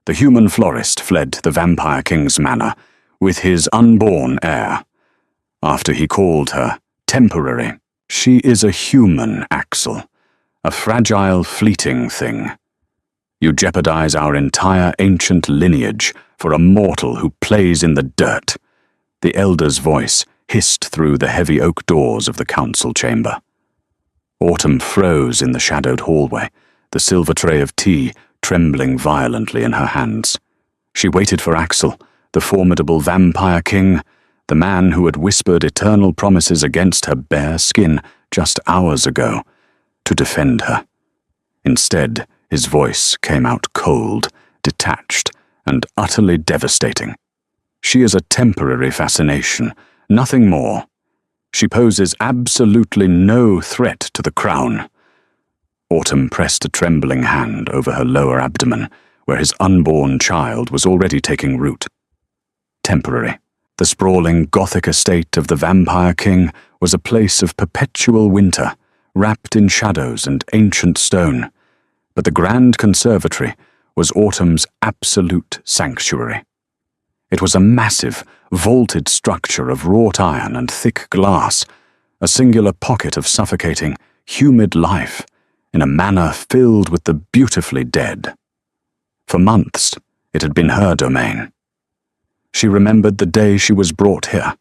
the human florist fled the Vampire King's manor with his unborn heir. After he called her temporary, she is a human, Axel, a fragile, fleeting thing. You jeopardize our entire ancient lineage for a mortal who plays in the dirt. The elder's voice hissed through the heavy oak doors of the council chamber. Autumn froze in the shadowed hallway, the silver tray of tea trembling violently in her hands. She waited for Axel, the formidable Vampire King, the man who had whispered eternal promises against her bare skin just hours ago, to defend her. Instead, his voice came out cold, detached, and utterly devastating. She is a temporary fascination, nothing more. She poses absolutely no threat to the crown. Autumn pressed a trembling hand over her lower abdomen, where his unborn child was already taking root. Temporary. The sprawling Gothic estate of the Vampire King was a place of perpetual winter, wrapped in shadows and ancient stone. But the grand conservatory was Autumn's absolute sanctuary. It was a massive, vaulted structure of wrought iron and thick glass, a singular pocket of suffocating, humid life, in a manor filled with the beautifully dead. For months, it had been her domain. She remembered the day she was brought here,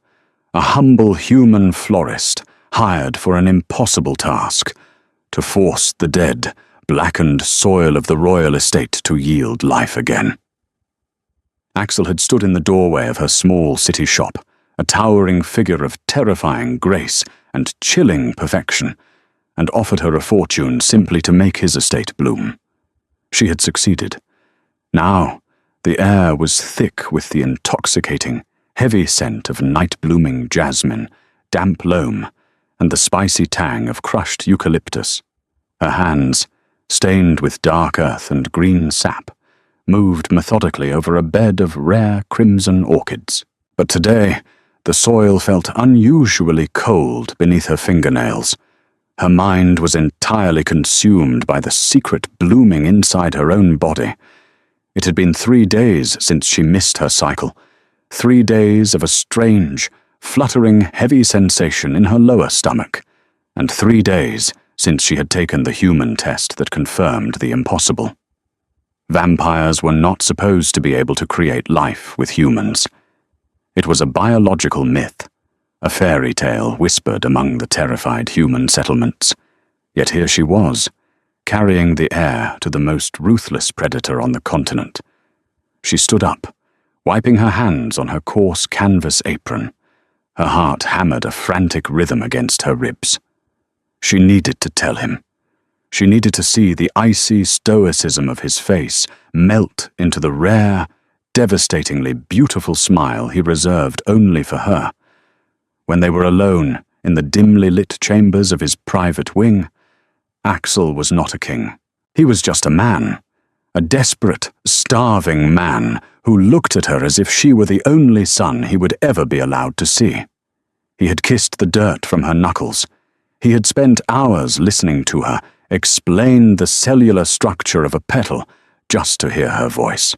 a humble human florist hired for an impossible task, to force the dead, blackened soil of the royal estate to yield life again. Axel had stood in the doorway of her small city shop, a towering figure of terrifying grace and chilling perfection, and offered her a fortune simply to make his estate bloom. She had succeeded. Now, the air was thick with the intoxicating, heavy scent of night-blooming jasmine, damp loam, and the spicy tang of crushed eucalyptus. Her hands, stained with dark earth and green sap, moved methodically over a bed of rare crimson orchids. But today, the soil felt unusually cold beneath her fingernails. Her mind was entirely consumed by the secret blooming inside her own body. It had been 3 days since she missed her cycle, 3 days of a strange, fluttering, heavy sensation in her lower stomach, and 3 days since she had taken the human test that confirmed the impossible. Vampires were not supposed to be able to create life with humans. It was a biological myth, a fairy tale whispered among the terrified human settlements. Yet here she was, carrying the heir to the most ruthless predator on the continent. She stood up, wiping her hands on her coarse canvas apron. Her heart hammered a frantic rhythm against her ribs. She needed to tell him. She needed to see the icy stoicism of his face melt into the rare, devastatingly beautiful smile he reserved only for her. When they were alone in the dimly lit chambers of his private wing, Axel was not a king. He was just a man, a desperate, starving man who looked at her as if she were the only son he would ever be allowed to see. He had kissed the dirt from her knuckles. He had spent hours listening to her explain the cellular structure of a petal just to hear her voice.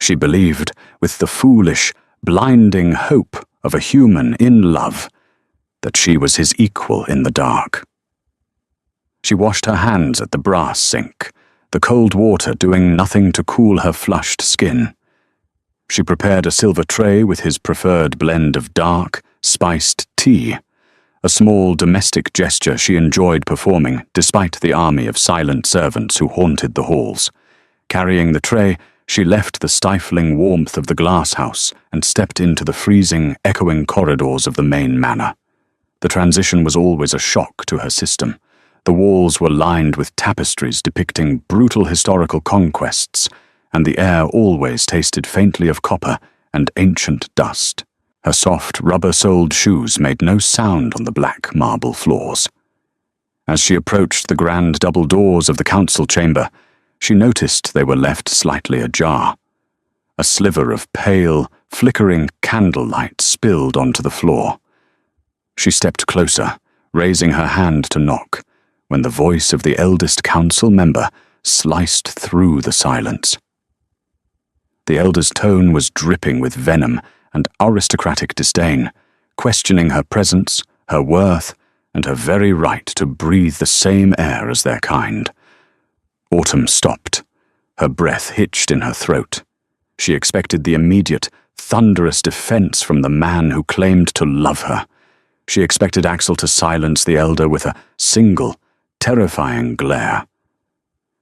She believed, with the foolish, blinding hope of a human in love, that she was his equal in the dark. She washed her hands at the brass sink, the cold water doing nothing to cool her flushed skin. She prepared a silver tray with his preferred blend of dark, spiced tea, a small domestic gesture she enjoyed performing despite the army of silent servants who haunted the halls. Carrying the tray, she left the stifling warmth of the glass house and stepped into the freezing, echoing corridors of the main manor. The transition was always a shock to her system. The walls were lined with tapestries depicting brutal historical conquests, and the air always tasted faintly of copper and ancient dust. Her soft, rubber-soled shoes made no sound on the black marble floors. As she approached the grand double doors of the council chamber, she noticed they were left slightly ajar. A sliver of pale, flickering candlelight spilled onto the floor. She stepped closer, raising her hand to knock, when the voice of the eldest council member sliced through the silence. The elder's tone was dripping with venom and aristocratic disdain, questioning her presence, her worth, and her very right to breathe the same air as their kind. Autumn stopped. Her breath hitched in her throat. She expected the immediate, thunderous defense from the man who claimed to love her. She expected Axel to silence the elder with a single, terrifying glare.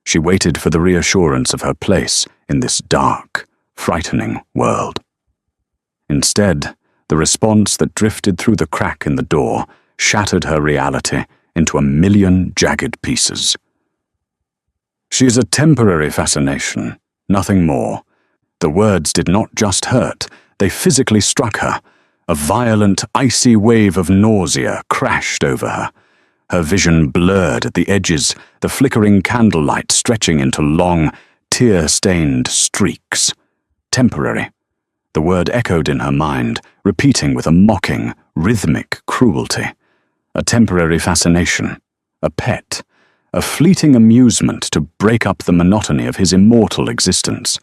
She waited for the reassurance of her place in this dark, frightening world. Instead, the response that drifted through the crack in the door shattered her reality into a million jagged pieces. She is a temporary fascination, nothing more. The words did not just hurt, they physically struck her. A violent, icy wave of nausea crashed over her. Her vision blurred at the edges, the flickering candlelight stretching into long, tear-stained streaks. Temporary. The word echoed in her mind, repeating with a mocking, rhythmic cruelty. A temporary fascination. A pet. A fleeting amusement to break up the monotony of his immortal existence.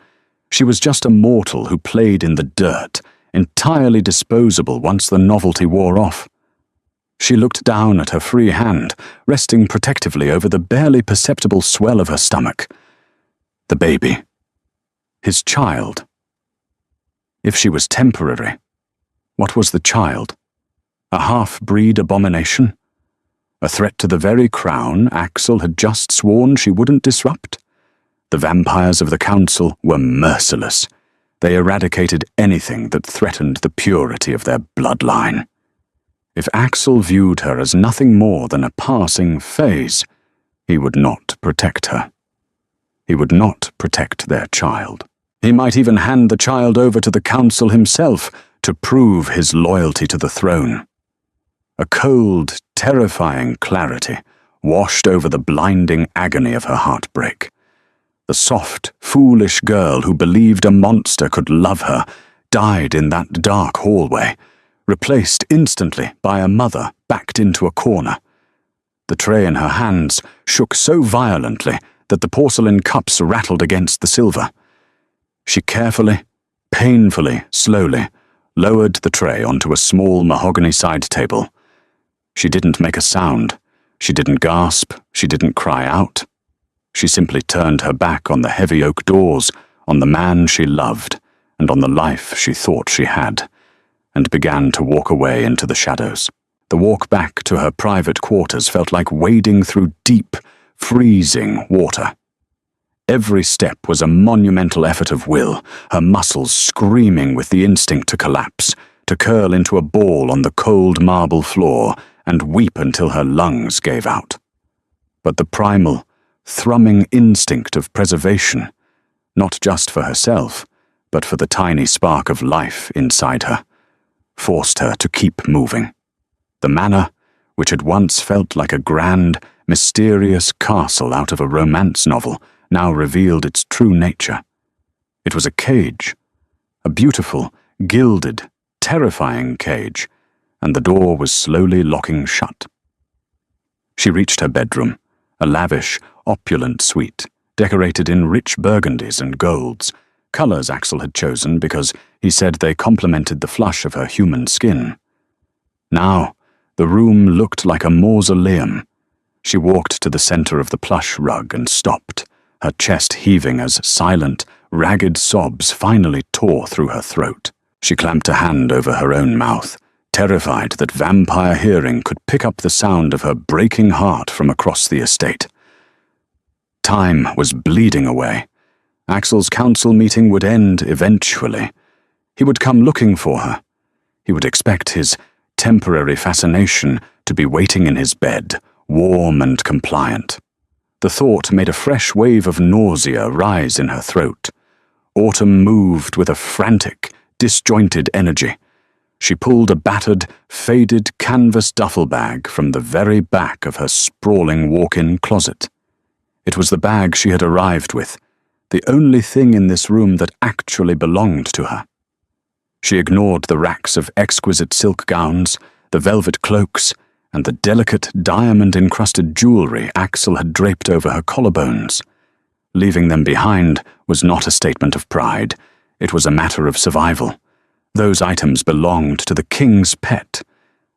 She was just a mortal who played in the dirt, entirely disposable once the novelty wore off. She looked down at her free hand, resting protectively over the barely perceptible swell of her stomach. The baby. His child. If she was temporary, what was the child? A half-breed abomination? A threat to the very crown Axel had just sworn she wouldn't disrupt? The vampires of the council were merciless. They eradicated anything that threatened the purity of their bloodline. If Axel viewed her as nothing more than a passing phase, he would not protect her. He would not protect their child. He might even hand the child over to the council himself to prove his loyalty to the throne. A cold, terrifying clarity washed over the blinding agony of her heartbreak. The soft, foolish girl who believed a monster could love her died in that dark hallway, replaced instantly by a mother backed into a corner. The tray in her hands shook so violently that the porcelain cups rattled against the silver. She carefully, painfully, slowly lowered the tray onto a small mahogany side table. She didn't make a sound. She didn't gasp. She didn't cry out. She simply turned her back on the heavy oak doors, on the man she loved, and on the life she thought she had, and began to walk away into the shadows. The walk back to her private quarters felt like wading through deep, freezing water. Every step was a monumental effort of will, her muscles screaming with the instinct to collapse, to curl into a ball on the cold marble floor and weep until her lungs gave out. But the primal, thrumming instinct of preservation, not just for herself, but for the tiny spark of life inside her, forced her to keep moving. The manor, which had once felt like a grand, mysterious castle out of a romance novel, now revealed its true nature. It was a cage, a beautiful, gilded, terrifying cage, and the door was slowly locking shut. She reached her bedroom, a lavish, opulent suite, decorated in rich burgundies and golds, colors Axel had chosen because he said they complemented the flush of her human skin. Now, the room looked like a mausoleum. She walked to the center of the plush rug and stopped, her chest heaving as silent, ragged sobs finally tore through her throat. She clamped a hand over her own mouth, terrified that vampire hearing could pick up the sound of her breaking heart from across the estate. Time was bleeding away. Axel's council meeting would end eventually. He would come looking for her. He would expect his temporary fascination to be waiting in his bed, warm and compliant. The thought made a fresh wave of nausea rise in her throat. Autumn moved with a frantic, disjointed energy. She pulled a battered, faded canvas duffel bag from the very back of her sprawling walk-in closet. It was the bag she had arrived with, the only thing in this room that actually belonged to her. She ignored the racks of exquisite silk gowns, the velvet cloaks, and the delicate diamond-encrusted jewelry Axel had draped over her collarbones. Leaving them behind was not a statement of pride. It was a matter of survival. Those items belonged to the king's pet.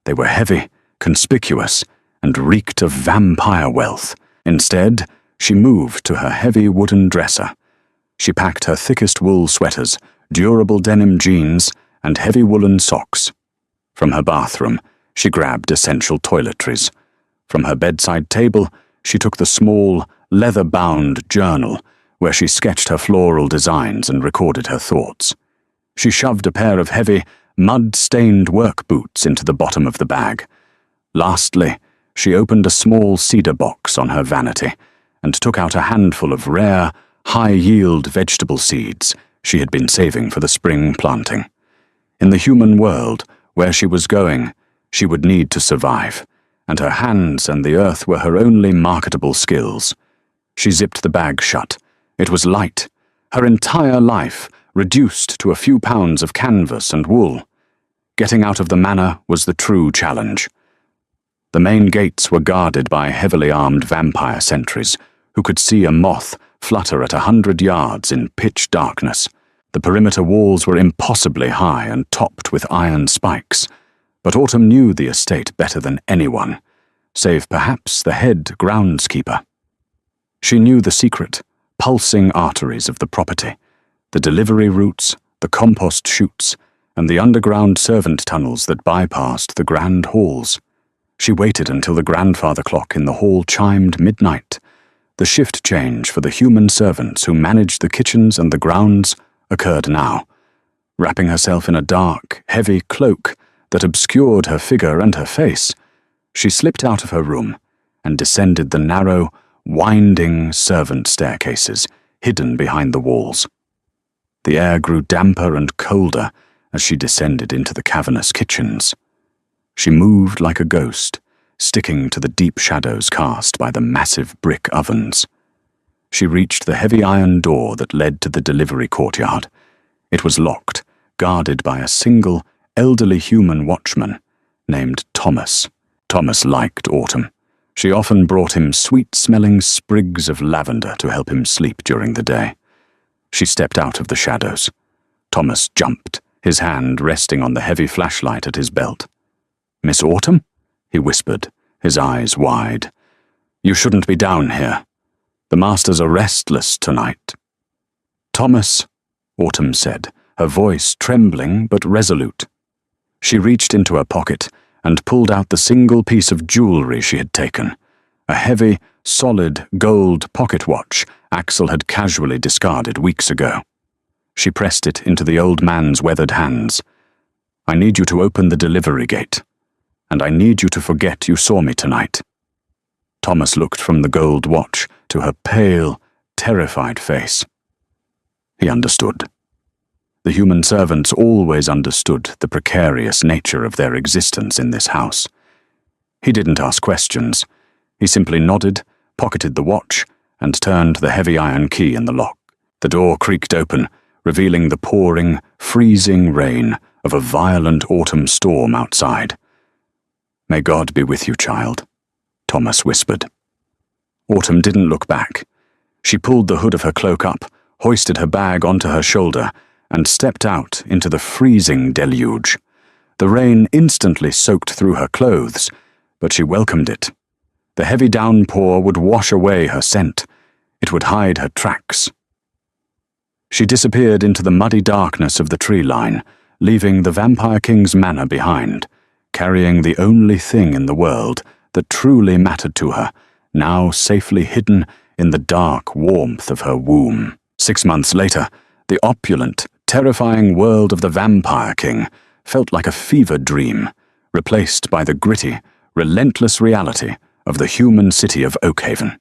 They were heavy, conspicuous, and reeked of vampire wealth. Instead, she moved to her heavy wooden dresser. She packed her thickest wool sweaters, durable denim jeans, and heavy woolen socks. From her bathroom, she grabbed essential toiletries. From her bedside table, she took the small, leather-bound journal where she sketched her floral designs and recorded her thoughts. She shoved a pair of heavy, mud-stained work boots into the bottom of the bag. Lastly, she opened a small cedar box on her vanity and took out a handful of rare, high-yield vegetable seeds she had been saving for the spring planting. In the human world, where she was going, she would need to survive, and her hands and the earth were her only marketable skills. She zipped the bag shut. It was light, her entire life reduced to a few pounds of canvas and wool. Getting out of the manor was the true challenge. The main gates were guarded by heavily armed vampire sentries, who could see a moth flutter at 100 yards in pitch darkness. The perimeter walls were impossibly high and topped with iron spikes, but Autumn knew the estate better than anyone, save perhaps the head groundskeeper. She knew the secret, pulsing arteries of the property, the delivery routes, the compost chutes, and the underground servant tunnels that bypassed the grand halls. She waited until the grandfather clock in the hall chimed midnight. The shift change for the human servants who managed the kitchens and the grounds occurred now. Wrapping herself in a dark, heavy cloak that obscured her figure and her face, she slipped out of her room and descended the narrow, winding servant staircases hidden behind the walls. The air grew damper and colder as she descended into the cavernous kitchens. She moved like a ghost, sticking to the deep shadows cast by the massive brick ovens. She reached the heavy iron door that led to the delivery courtyard. It was locked, guarded by a single, elderly human watchman named Thomas. Thomas liked Autumn. She often brought him sweet-smelling sprigs of lavender to help him sleep during the day. She stepped out of the shadows. Thomas jumped, his hand resting on the heavy flashlight at his belt. "Miss Autumn?" he whispered, his eyes wide. "You shouldn't be down here. The masters are restless tonight." "Thomas," Autumn said, her voice trembling but resolute. She reached into her pocket and pulled out the single piece of jewelry she had taken, a heavy, solid gold pocket watch Axel had casually discarded weeks ago. She pressed it into the old man's weathered hands. "I need you to open the delivery gate, and I need you to forget you saw me tonight." Thomas looked from the gold watch to her pale, terrified face. He understood. The human servants always understood the precarious nature of their existence in this house. He didn't ask questions. He simply nodded, pocketed the watch, and turned the heavy iron key in the lock. The door creaked open, revealing the pouring, freezing rain of a violent autumn storm outside. "May God be with you, child," Thomas whispered. Autumn didn't look back. She pulled the hood of her cloak up, hoisted her bag onto her shoulder, and stepped out into the freezing deluge. The rain instantly soaked through her clothes, but she welcomed it. The heavy downpour would wash away her scent. It would hide her tracks. She disappeared into the muddy darkness of the tree line, leaving the Vampire King's manor behind, carrying the only thing in the world that truly mattered to her, now safely hidden in the dark warmth of her womb. 6 months later, the opulent, terrifying world of the Vampire King felt like a fever dream, replaced by the gritty, relentless reality of the human city of Oakhaven.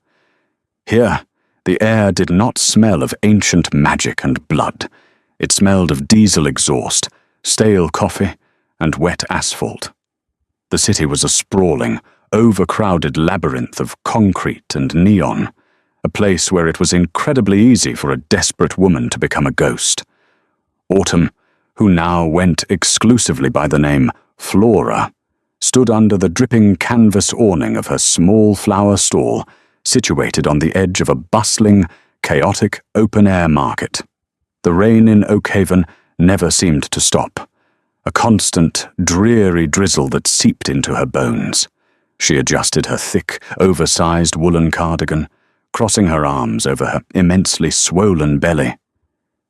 Here, the air did not smell of ancient magic and blood. It smelled of diesel exhaust, stale coffee, and wet asphalt. The city was a sprawling, overcrowded labyrinth of concrete and neon, a place where it was incredibly easy for a desperate woman to become a ghost. Autumn, who now went exclusively by the name Flora, stood under the dripping canvas awning of her small flower stall, situated on the edge of a bustling, chaotic open-air market. The rain in Oakhaven never seemed to stop, a constant, dreary drizzle that seeped into her bones. She adjusted her thick, oversized woolen cardigan, crossing her arms over her immensely swollen belly.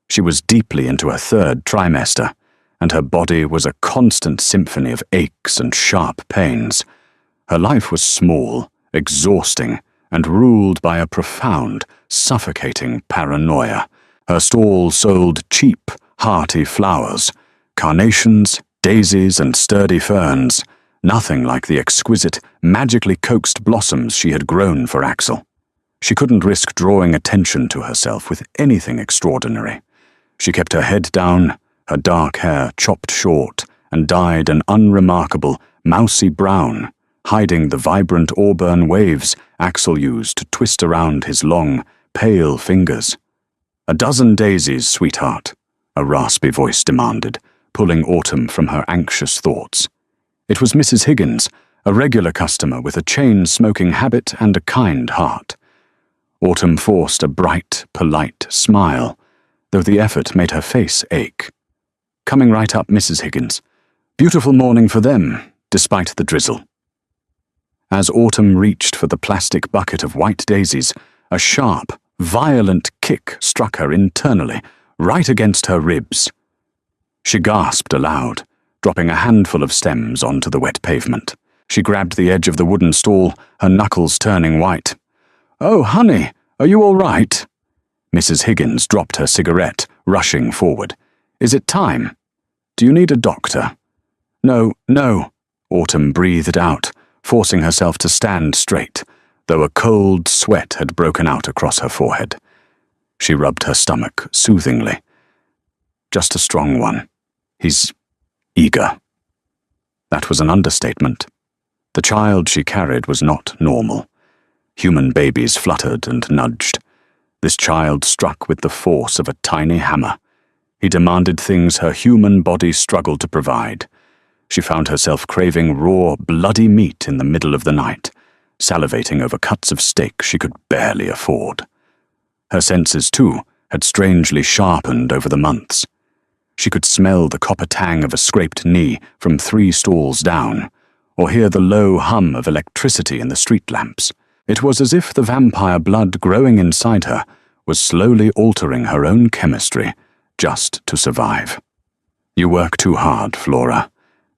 She was deeply into her third trimester, and her body was a constant symphony of aches and sharp pains. Her life was small, exhausting, and ruled by a profound, suffocating paranoia. Her stall sold cheap, hearty flowers, carnations, daisies, and sturdy ferns, nothing like the exquisite, magically coaxed blossoms she had grown for Axel. She couldn't risk drawing attention to herself with anything extraordinary. She kept her head down, her dark hair chopped short and dyed an unremarkable, mousy brown, hiding the vibrant auburn waves Axel used to twist around his long, pale fingers. "A dozen daisies, sweetheart," a raspy voice demanded, pulling Autumn from her anxious thoughts. It was Mrs. Higgins, a regular customer with a chain-smoking habit and a kind heart. Autumn forced a bright, polite smile, though the effort made her face ache. "Coming right up, Mrs. Higgins. Beautiful morning for them, despite the drizzle." As Autumn reached for the plastic bucket of white daisies, a sharp, violent kick struck her internally, right against her ribs. She gasped aloud, dropping a handful of stems onto the wet pavement. She grabbed the edge of the wooden stool, her knuckles turning white. "Oh, honey, are you all right?" Mrs. Higgins dropped her cigarette, rushing forward. "Is it time? Do you need a doctor?" No, Autumn breathed out, forcing herself to stand straight, though a cold sweat had broken out across her forehead. She rubbed her stomach soothingly. "Just a strong one. He's eager." That was an understatement. The child she carried was not normal. Human babies fluttered and nudged. This child struck with the force of a tiny hammer. He demanded things her human body struggled to provide. She found herself craving raw, bloody meat in the middle of the night, salivating over cuts of steak she could barely afford. Her senses, too, had strangely sharpened over the months. She could smell the copper tang of a scraped knee from 3 stalls down, or hear the low hum of electricity in the street lamps. It was as if the vampire blood growing inside her was slowly altering her own chemistry, just to survive. "You work too hard, Flora,"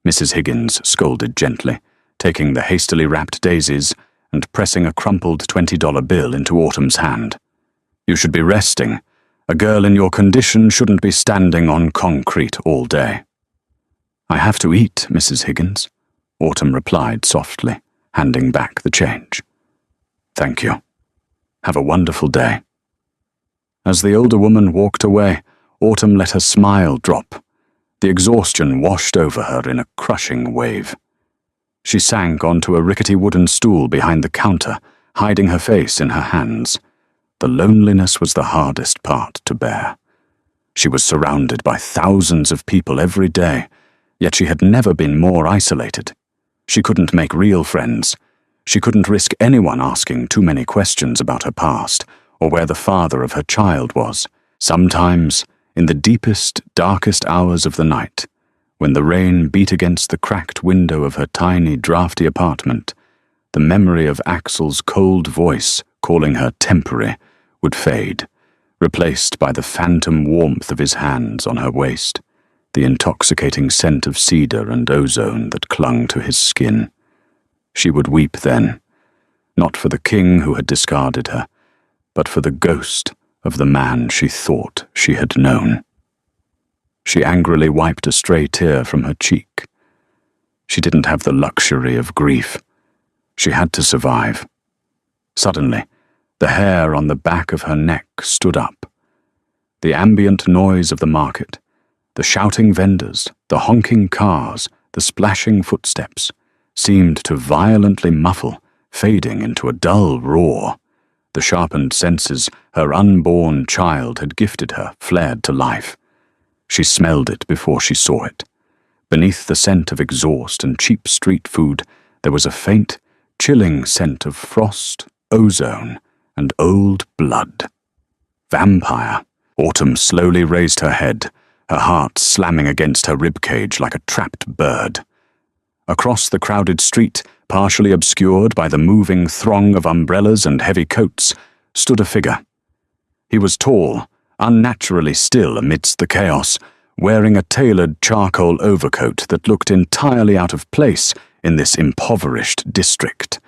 Mrs. Higgins scolded gently, taking the hastily wrapped daisies and pressing a crumpled $20 bill into Autumn's hand. "You should be resting. A girl in your condition shouldn't be standing on concrete all day." "I have to eat, Mrs. Higgins," Autumn replied softly, handing back the change. "Thank you. Have a wonderful day." As the older woman walked away, Autumn let her smile drop. The exhaustion washed over her in a crushing wave. She sank onto a rickety wooden stool behind the counter, hiding her face in her hands. The loneliness was the hardest part to bear. She was surrounded by thousands of people every day, yet she had never been more isolated. She couldn't make real friends. She couldn't risk anyone asking too many questions about her past or where the father of her child was. Sometimes, in the deepest, darkest hours of the night, when the rain beat against the cracked window of her tiny, drafty apartment, the memory of Axel's cold voice calling her temporary would fade, replaced by the phantom warmth of his hands on her waist, the intoxicating scent of cedar and ozone that clung to his skin. She would weep then, not for the king who had discarded her, but for the ghost of the man she thought she had known. She angrily wiped a stray tear from her cheek. She didn't have the luxury of grief. She had to survive. Suddenly, the hair on the back of her neck stood up. The ambient noise of the market, the shouting vendors, the honking cars, the splashing footsteps, seemed to violently muffle, fading into a dull roar. The sharpened senses her unborn child had gifted her flared to life. She smelled it before she saw it. Beneath the scent of exhaust and cheap street food, there was a faint, chilling scent of frost, ozone, and old blood. Vampire, Autumn slowly raised her head, her heart slamming against her ribcage like a trapped bird. Across the crowded street, partially obscured by the moving throng of umbrellas and heavy coats, stood a figure. He was tall, unnaturally still amidst the chaos, wearing a tailored charcoal overcoat that looked entirely out of place in this impoverished district.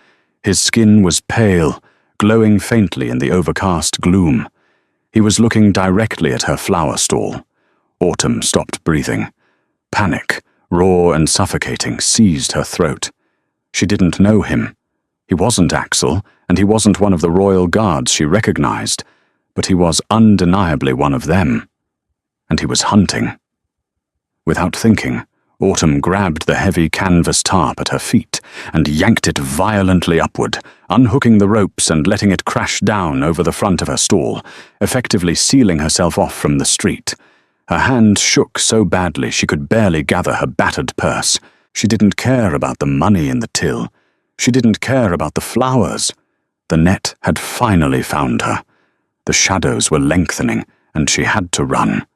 His skin was pale, glowing faintly in the overcast gloom. He was looking directly at her flower stall. Autumn stopped breathing. Panic, raw and suffocating, seized her throat. She didn't know him. He wasn't Axel, and he wasn't one of the royal guards she recognized, but he was undeniably one of them. And he was hunting. Without thinking, Autumn grabbed the heavy canvas tarp at her feet and yanked it violently upward, unhooking the ropes and letting it crash down over the front of her stall, effectively sealing herself off from the street. Her hand shook so badly she could barely gather her battered purse. She didn't care about the money in the till. She didn't care about the flowers. The net had finally found her. The shadows were lengthening, and she had to run.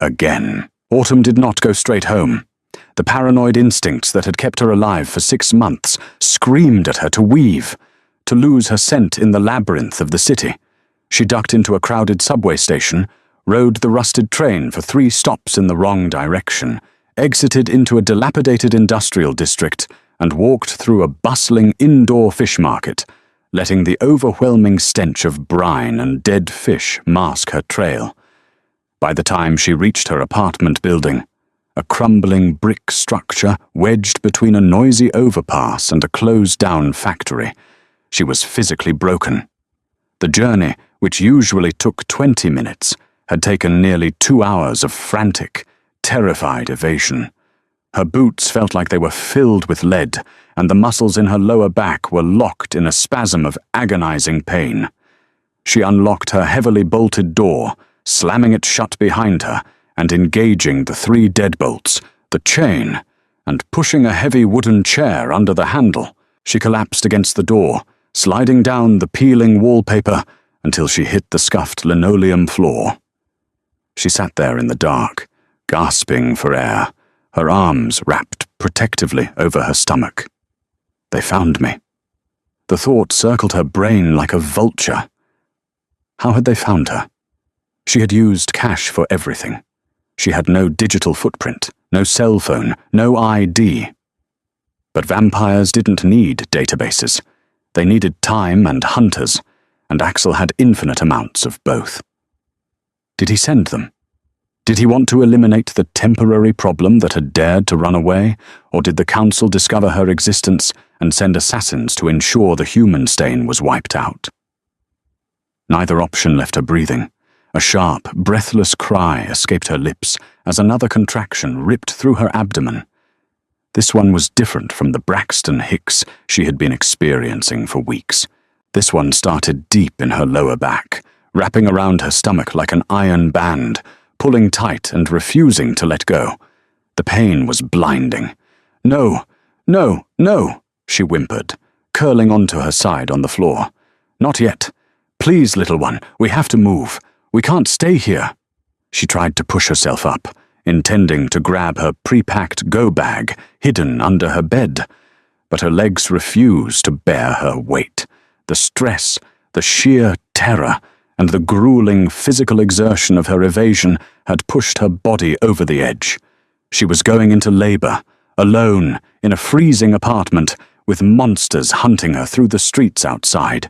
Again. Autumn did not go straight home. The paranoid instincts that had kept her alive for 6 months screamed at her to weave, to lose her scent in the labyrinth of the city. She ducked into a crowded subway station, rode the rusted train for 3 stops in the wrong direction, exited into a dilapidated industrial district, and walked through a bustling indoor fish market, letting the overwhelming stench of brine and dead fish mask her trail. By the time she reached her apartment building, a crumbling brick structure wedged between a noisy overpass and a closed-down factory, she was physically broken. The journey, which usually took 20 minutes, had taken nearly 2 hours of frantic, terrified evasion. Her boots felt like they were filled with lead, and the muscles in her lower back were locked in a spasm of agonizing pain. She unlocked her heavily bolted door, slamming it shut behind her, and engaging the 3 deadbolts, the chain, and pushing a heavy wooden chair under the handle, she collapsed against the door, sliding down the peeling wallpaper until she hit the scuffed linoleum floor. She sat there in the dark, gasping for air, her arms wrapped protectively over her stomach. They found me. The thought circled her brain like a vulture. How had they found her? She had used cash for everything. She had no digital footprint, no cell phone, no ID. But vampires didn't need databases. They needed time and hunters, and Axel had infinite amounts of both. Did he send them? Did he want to eliminate the temporary problem that had dared to run away, or did the Council discover her existence and send assassins to ensure the human stain was wiped out? Neither option left her breathing. A sharp, breathless cry escaped her lips as another contraction ripped through her abdomen. This one was different from the Braxton Hicks she had been experiencing for weeks. This one started deep in her lower back, wrapping around her stomach like an iron band, pulling tight and refusing to let go. The pain was blinding. "No, no, no," she whimpered, curling onto her side on the floor. "Not yet. Please, little one, we have to move. We can't stay here." She tried to push herself up, intending to grab her pre-packed go-bag hidden under her bed, but her legs refused to bear her weight. The stress, the sheer terror, and the grueling physical exertion of her evasion had pushed her body over the edge. She was going into labor, alone, in a freezing apartment, with monsters hunting her through the streets outside.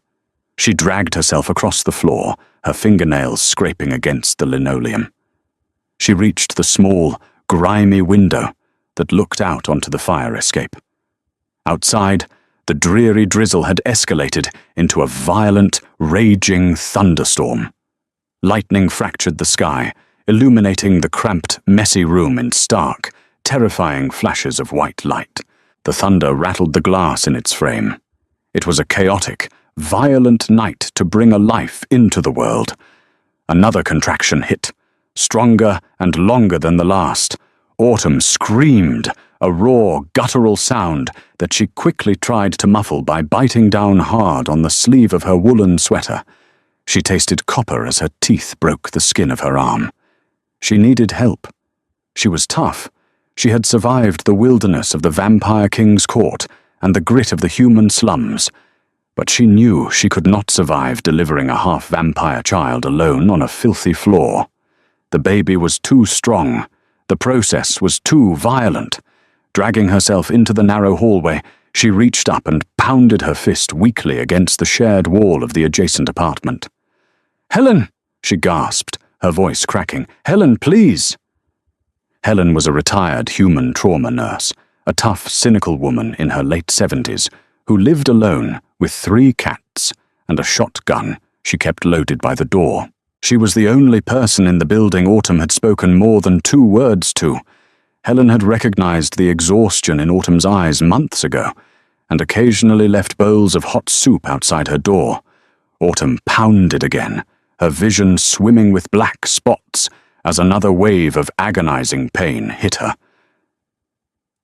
She dragged herself across the floor, her fingernails scraping against the linoleum. She reached the small, grimy window that looked out onto the fire escape. Outside, the dreary drizzle had escalated into a violent, raging thunderstorm. Lightning fractured the sky, illuminating the cramped, messy room in stark, terrifying flashes of white light. The thunder rattled the glass in its frame. It was a chaotic, violent night to bring a life into the world. Another contraction hit, stronger and longer than the last. Autumn screamed, a raw, guttural sound that she quickly tried to muffle by biting down hard on the sleeve of her woolen sweater. She tasted copper as her teeth broke the skin of her arm. She needed help. She was tough. She had survived the wilderness of the Vampire King's court and the grit of the human slums, but she knew she could not survive delivering a half-vampire child alone on a filthy floor. The baby was too strong. The process was too violent. Dragging herself into the narrow hallway, she reached up and pounded her fist weakly against the shared wall of the adjacent apartment. "Helen!" she gasped, her voice cracking. "Helen, please!" Helen was a retired human trauma nurse, a tough, cynical woman in her late 70s, who lived alone with 3 cats and a shotgun she kept loaded by the door. She was the only person in the building Autumn had spoken more than 2 words to. Helen had recognized the exhaustion in Autumn's eyes months ago, and occasionally left bowls of hot soup outside her door. Autumn pounded again, her vision swimming with black spots as another wave of agonizing pain hit her.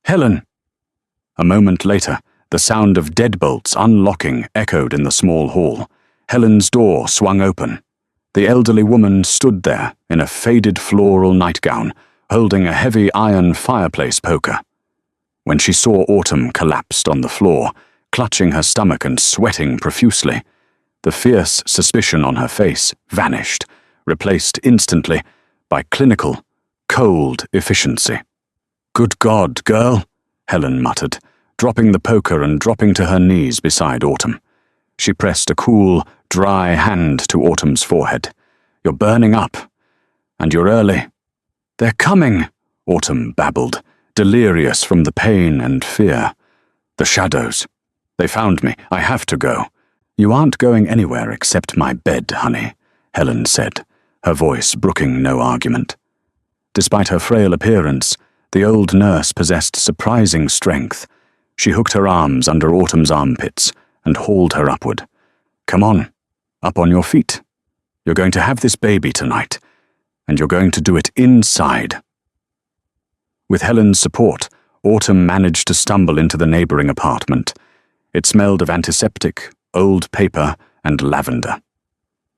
"Helen!" A moment later, the sound of deadbolts unlocking echoed in the small hall. Helen's door swung open. The elderly woman stood there in a faded floral nightgown, holding a heavy iron fireplace poker. When she saw Autumn collapsed on the floor, clutching her stomach and sweating profusely, the fierce suspicion on her face vanished, replaced instantly by clinical, cold efficiency. "Good God, girl," Helen muttered, dropping the poker and dropping to her knees beside Autumn. She pressed a cool, dry hand to Autumn's forehead. "You're burning up. And you're early." "They're coming," Autumn babbled, delirious from the pain and fear. "The shadows. They found me. I have to go." "You aren't going anywhere except my bed, honey," Helen said, her voice brooking no argument. Despite her frail appearance, the old nurse possessed surprising strength. She hooked her arms under Autumn's armpits and hauled her upward. "Come on, up on your feet. You're going to have this baby tonight, and you're going to do it inside." With Helen's support, Autumn managed to stumble into the neighboring apartment. It smelled of antiseptic, old paper, and lavender.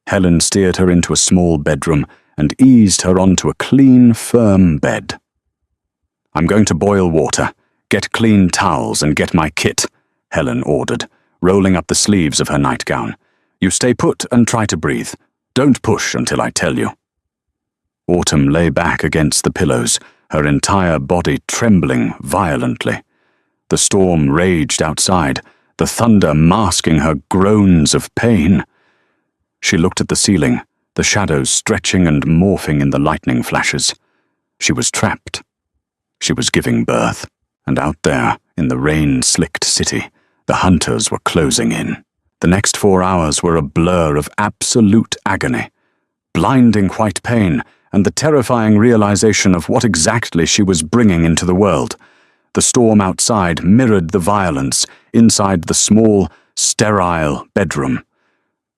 Helen steered her into a small bedroom and eased her onto a clean, firm bed. "I'm going to boil water. Get clean towels and get my kit," Helen ordered, rolling up the sleeves of her nightgown. "You stay put and try to breathe. Don't push until I tell you." Autumn lay back against the pillows, her entire body trembling violently. The storm raged outside, the thunder masking her groans of pain. She looked at the ceiling, the shadows stretching and morphing in the lightning flashes. She was trapped. She was giving birth, and out there, in the rain-slicked city, the hunters were closing in. The next 4 hours were a blur of absolute agony, blinding white pain, and the terrifying realization of what exactly she was bringing into the world. The storm outside mirrored the violence inside the small, sterile bedroom.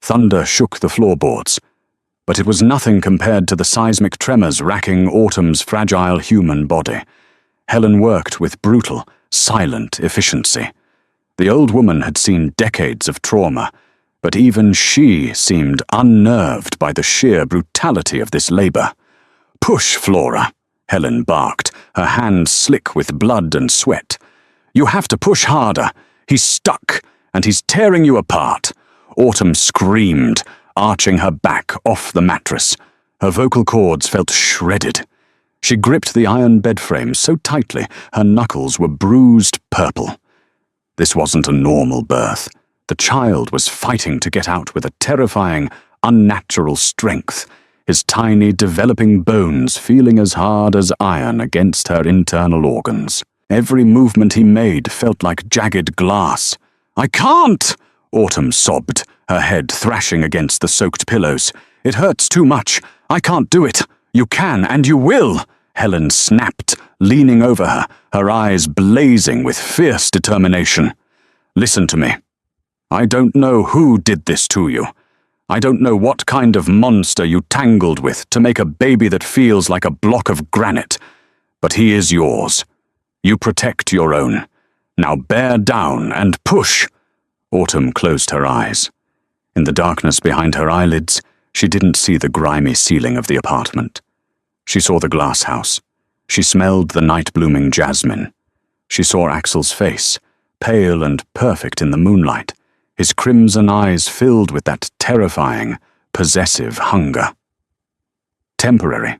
Thunder shook the floorboards, but it was nothing compared to the seismic tremors racking Autumn's fragile human body. Helen worked with brutal, silent efficiency. The old woman had seen decades of trauma, but even she seemed unnerved by the sheer brutality of this labor. "Push, Flora," Helen barked, her hands slick with blood and sweat. "You have to push harder. He's stuck, and he's tearing you apart." Autumn screamed, arching her back off the mattress. Her vocal cords felt shredded. She gripped the iron bed frame so tightly her knuckles were bruised purple. This wasn't a normal birth. The child was fighting to get out with a terrifying, unnatural strength, his tiny, developing bones feeling as hard as iron against her internal organs. Every movement he made felt like jagged glass. "I can't!" Autumn sobbed, her head thrashing against the soaked pillows. "It hurts too much. I can't do it. You can, and you will!" Helen snapped, leaning over her, her eyes blazing with fierce determination. "Listen to me. I don't know who did this to you. I don't know what kind of monster you tangled with to make a baby that feels like a block of granite, but he is yours. You protect your own. Now bear down and push." Autumn closed her eyes. In the darkness behind her eyelids, she didn't see the grimy ceiling of the apartment. She saw the glass house. She smelled the night-blooming jasmine. She saw Axel's face, pale and perfect in the moonlight, his crimson eyes filled with that terrifying, possessive hunger. Temporary.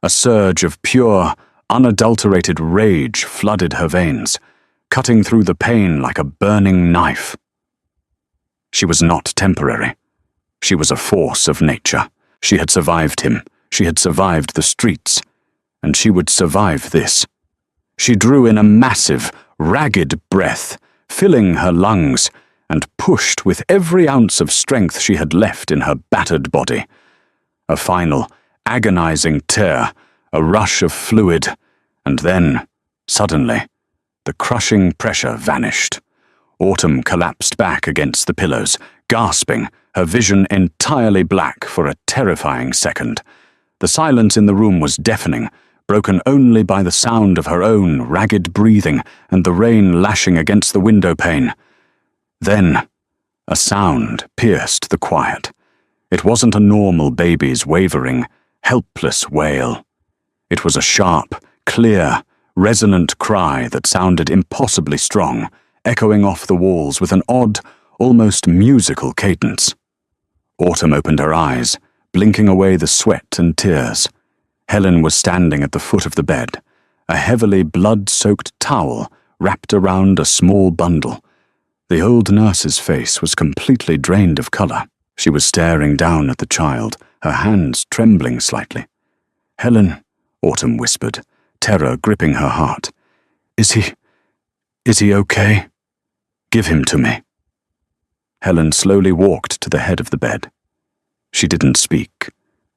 A surge of pure, unadulterated rage flooded her veins, cutting through the pain like a burning knife. She was not temporary. She was a force of nature. She had survived him. She had survived the streets. And she would survive this. She drew in a massive, ragged breath, filling her lungs, and pushed with every ounce of strength she had left in her battered body. A final, agonizing tear, a rush of fluid, and then, suddenly, the crushing pressure vanished. Autumn collapsed back against the pillows, gasping, her vision entirely black for a terrifying second. The silence in the room was deafening, broken only by the sound of her own ragged breathing and the rain lashing against the window pane. Then, a sound pierced the quiet. It wasn't a normal baby's wavering, helpless wail. It was a sharp, clear, resonant cry that sounded impossibly strong, echoing off the walls with an odd, almost musical cadence. Autumn opened her eyes, blinking away the sweat and tears. Helen was standing at the foot of the bed, a heavily blood-soaked towel wrapped around a small bundle. The old nurse's face was completely drained of color. She was staring down at the child, her hands trembling slightly. "Helen," Autumn whispered, terror gripping her heart. Is he okay? Give him to me." Helen slowly walked to the head of the bed. She didn't speak.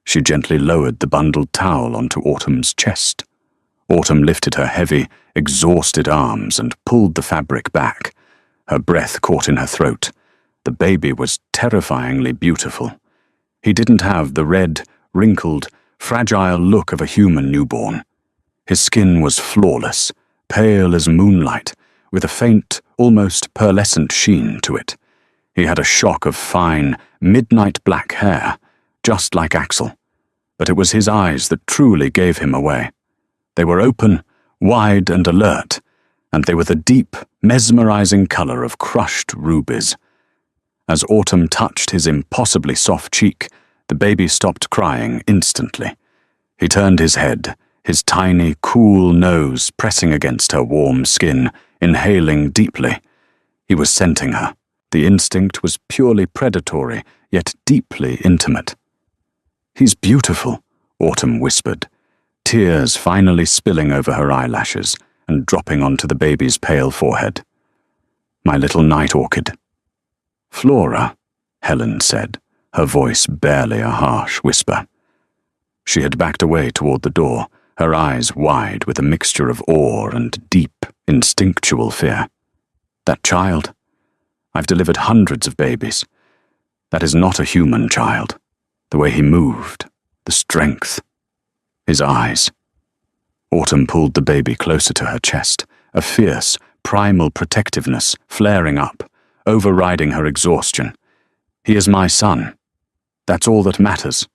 She gently lowered the bundled towel onto Autumn's chest. Autumn lifted her heavy, exhausted arms and pulled the fabric back. Her breath caught in her throat. The baby was terrifyingly beautiful. He didn't have the red, wrinkled, fragile look of a human newborn. His skin was flawless, pale as moonlight, with a faint, almost pearlescent sheen to it. He had a shock of fine, midnight black hair, just like Axel. But it was his eyes that truly gave him away. They were open, wide and alert, and they were the deep, mesmerizing color of crushed rubies. As Autumn touched his impossibly soft cheek, the baby stopped crying instantly. He turned his head, his tiny, cool nose pressing against her warm skin, inhaling deeply. He was scenting her. The instinct was purely predatory, yet deeply intimate. "He's beautiful," Autumn whispered, tears finally spilling over her eyelashes and dropping onto the baby's pale forehead. "My little night orchid." "Flora," Helen said, her voice barely a harsh whisper. She had backed away toward the door, her eyes wide with a mixture of awe and deep, instinctual fear. "That child. I've delivered hundreds of babies. That is not a human child. The way he moved, the strength. His eyes." Autumn pulled the baby closer to her chest, a fierce, primal protectiveness flaring up, overriding her exhaustion. "He is my son. That's all that matters."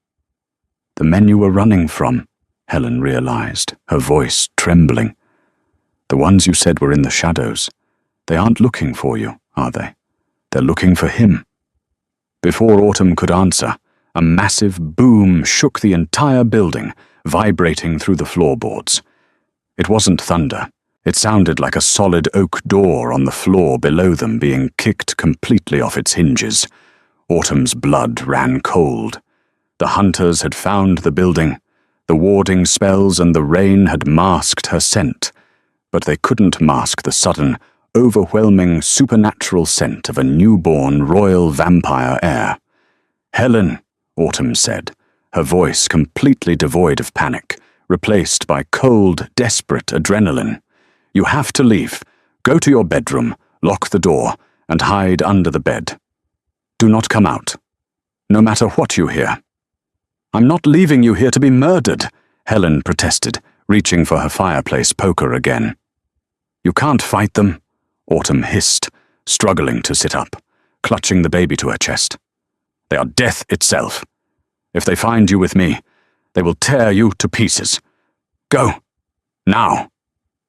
"The men you were running from," Helen realized, her voice trembling. "The ones you said were in the shadows. They aren't looking for you, are they? They're looking for him." Before Autumn could answer, a massive boom shook the entire building, vibrating through the floorboards. It wasn't thunder. It sounded like a solid oak door on the floor below them being kicked completely off its hinges. Autumn's blood ran cold. The hunters had found the building. The warding spells and the rain had masked her scent, but they couldn't mask the sudden, overwhelming supernatural scent of a newborn royal vampire heir. "Helen," Autumn said, her voice completely devoid of panic, replaced by cold, desperate adrenaline. "You have to leave. Go to your bedroom, lock the door, and hide under the bed. Do not come out, no matter what you hear." "I'm not leaving you here to be murdered," Helen protested, reaching for her fireplace poker again. "You can't fight them," Autumn hissed, struggling to sit up, clutching the baby to her chest. They are death itself. If they find you with me, they will tear you to pieces. Go! Now!"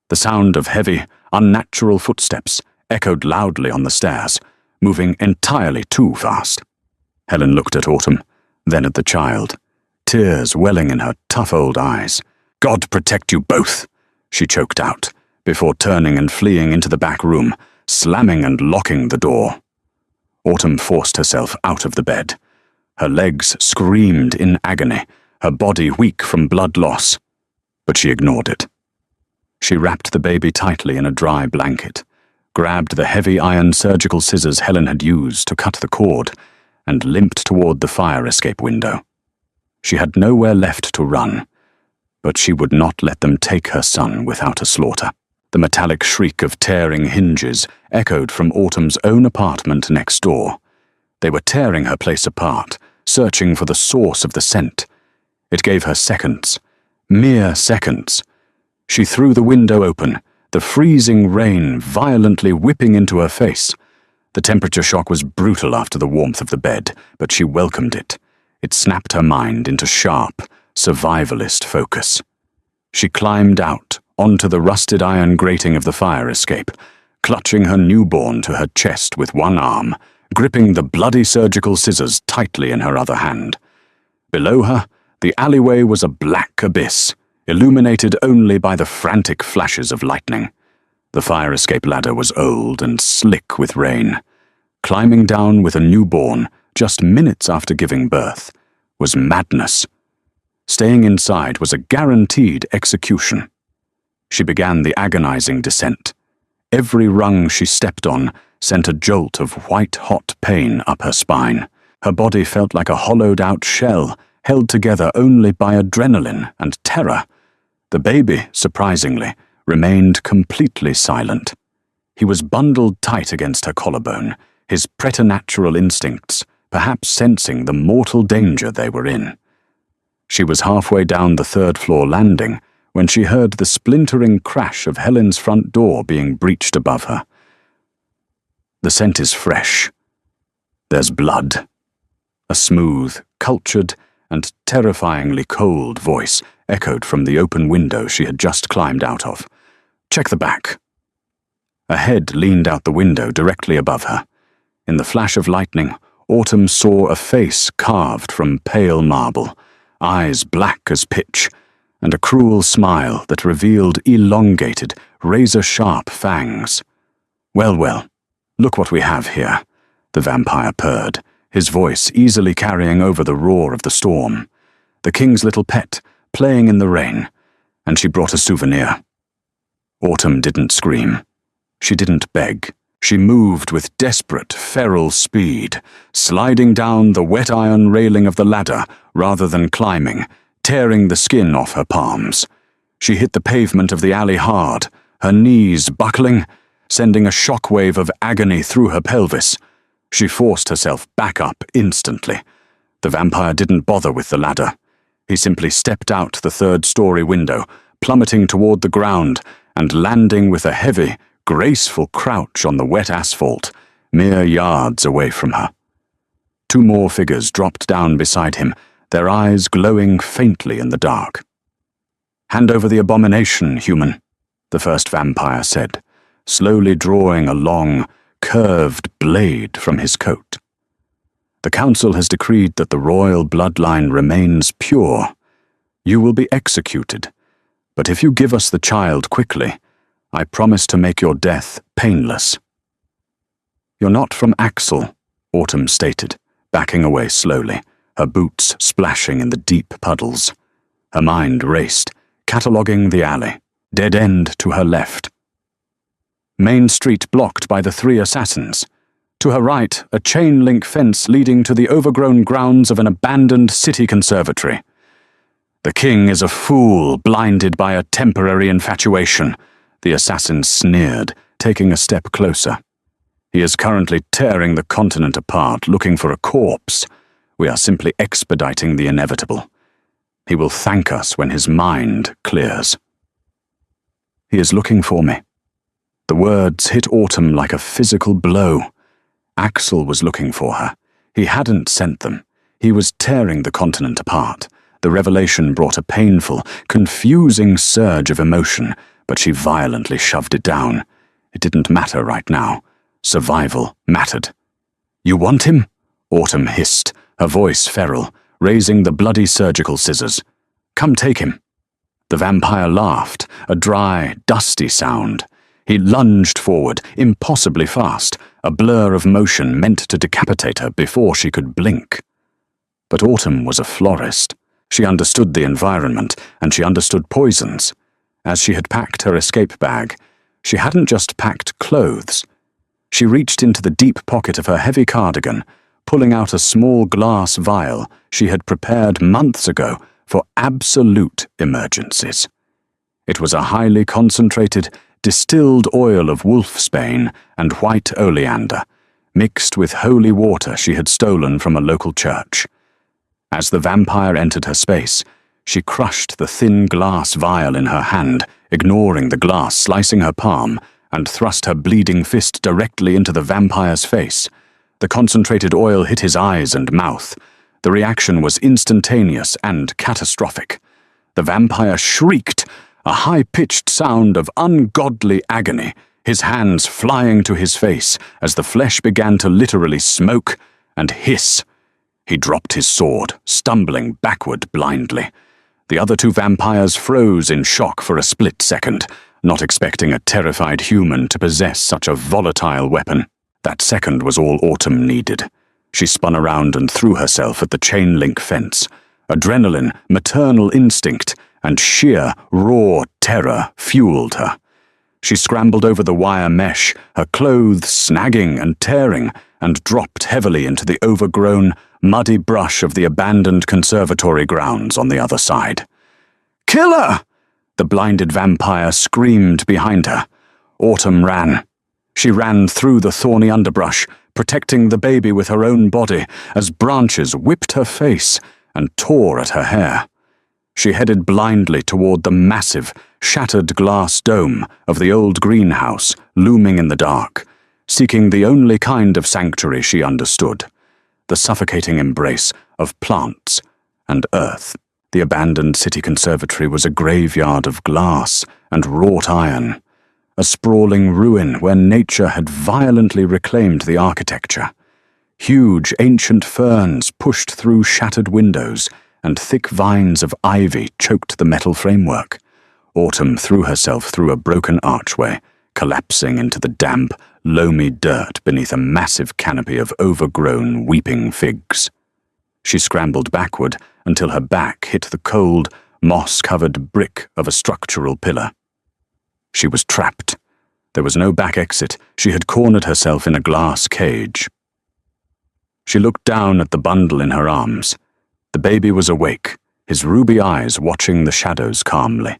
The sound of heavy, unnatural footsteps echoed loudly on the stairs, moving entirely too fast. Helen looked at Autumn, then at the child, tears welling in her tough old eyes. "God protect you both," she choked out, before turning and fleeing into the back room, slamming and locking the door. Autumn forced herself out of the bed. Her legs screamed in agony, her body weak from blood loss, but she ignored it. She wrapped the baby tightly in a dry blanket, grabbed the heavy iron surgical scissors Helen had used to cut the cord, and limped toward the fire escape window. She had nowhere left to run, but she would not let them take her son without a slaughter. The metallic shriek of tearing hinges echoed from Autumn's own apartment next door. They were tearing her place apart, searching for the source of the scent. It gave her seconds, mere seconds. She threw the window open, the freezing rain violently whipping into her face. The temperature shock was brutal after the warmth of the bed, but she welcomed it. It snapped her mind into sharp, survivalist focus. She climbed out onto the rusted iron grating of the fire escape, clutching her newborn to her chest with one arm, gripping the bloody surgical scissors tightly in her other hand. Below her, the alleyway was a black abyss, illuminated only by the frantic flashes of lightning. The fire escape ladder was old and slick with rain. Climbing down with a newborn, just minutes after giving birth, was madness. Staying inside was a guaranteed execution. She began the agonizing descent. Every rung she stepped on sent a jolt of white-hot pain up her spine. Her body felt like a hollowed-out shell, held together only by adrenaline and terror. The baby, surprisingly, remained completely silent. He was bundled tight against her collarbone, his preternatural instincts perhaps sensing the mortal danger they were in. She was halfway down the third-floor landing when she heard the splintering crash of Helen's front door being breached above her. "The scent is fresh. There's blood." A smooth, cultured, and terrifyingly cold voice echoed from the open window she had just climbed out of. "Check the back." A head leaned out the window directly above her. In the flash of lightning, Autumn saw a face carved from pale marble, eyes black as pitch, and a cruel smile that revealed elongated, razor-sharp fangs. Well, look what we have here," the vampire purred, his voice easily carrying over the roar of the storm. "The king's little pet, playing in the rain, and she brought a souvenir." Autumn didn't scream. She didn't beg. She moved with desperate, feral speed, sliding down the wet iron railing of the ladder rather than climbing, tearing the skin off her palms. She hit the pavement of the alley hard, her knees buckling, sending a shockwave of agony through her pelvis. She forced herself back up instantly. The vampire didn't bother with the ladder. He simply stepped out the third-story window, plummeting toward the ground and landing with a heavy, graceful crouch on the wet asphalt, mere yards away from her. Two more figures dropped down beside him, their eyes glowing faintly in the dark. "Hand over the abomination, human," the first vampire said, slowly drawing a long, curved blade from his coat. "The council has decreed that the royal bloodline remains pure. You will be executed, but if you give us the child quickly, I promise to make your death painless." "You're not from Axel," Autumn stated, backing away slowly, her boots splashing in the deep puddles. Her mind raced, cataloguing the alley, dead end to her left. Main Street blocked by the three assassins. To her right, a chain-link fence leading to the overgrown grounds of an abandoned city conservatory. "The king is a fool blinded by a temporary infatuation," the assassin sneered, taking a step closer. "He is currently tearing the continent apart, looking for a corpse. We are simply expediting the inevitable. He will thank us when his mind clears." "He is looking for me." The words hit Autumn like a physical blow. Axel was looking for her. He hadn't sent them. He was tearing the continent apart. The revelation brought a painful, confusing surge of emotion, but she violently shoved it down. It didn't matter right now. Survival mattered. "You want him?" Autumn hissed, her voice feral, raising the bloody surgical scissors. "Come take him." The vampire laughed, a dry, dusty sound. He lunged forward, impossibly fast, a blur of motion meant to decapitate her before she could blink. But Autumn was a florist. She understood the environment, and she understood poisons. As she had packed her escape bag, she hadn't just packed clothes. She reached into the deep pocket of her heavy cardigan, pulling out a small glass vial she had prepared months ago for absolute emergencies. It was a highly concentrated, distilled oil of wolfsbane and white oleander, mixed with holy water she had stolen from a local church. As the vampire entered her space, she crushed the thin glass vial in her hand, ignoring the glass slicing her palm, and thrust her bleeding fist directly into the vampire's face. The concentrated oil hit his eyes and mouth. The reaction was instantaneous and catastrophic. The vampire shrieked, a high-pitched sound of ungodly agony, his hands flying to his face as the flesh began to literally smoke and hiss. He dropped his sword, stumbling backward blindly. The other two vampires froze in shock for a split second, not expecting a terrified human to possess such a volatile weapon. That second was all Autumn needed. She spun around and threw herself at the chain-link fence. Adrenaline, maternal instinct, and sheer, raw terror fueled her. She scrambled over the wire mesh, her clothes snagging and tearing, and dropped heavily into the overgrown, muddy brush of the abandoned conservatory grounds on the other side. "Kill her!" The blinded vampire screamed behind her. Autumn ran. She ran through the thorny underbrush, protecting the baby with her own body as branches whipped her face and tore at her hair. She headed blindly toward the massive, shattered glass dome of the old greenhouse looming in the dark, seeking the only kind of sanctuary she understood, the suffocating embrace of plants and earth. The abandoned city conservatory was a graveyard of glass and wrought iron, a sprawling ruin where nature had violently reclaimed the architecture. Huge ancient ferns pushed through shattered windows, and thick vines of ivy choked the metal framework. Autumn threw herself through a broken archway, collapsing into the damp, loamy dirt beneath a massive canopy of overgrown, weeping figs. She scrambled backward until her back hit the cold, moss-covered brick of a structural pillar. She was trapped. There was no back exit. She had cornered herself in a glass cage. She looked down at the bundle in her arms. The baby was awake, his ruby eyes watching the shadows calmly.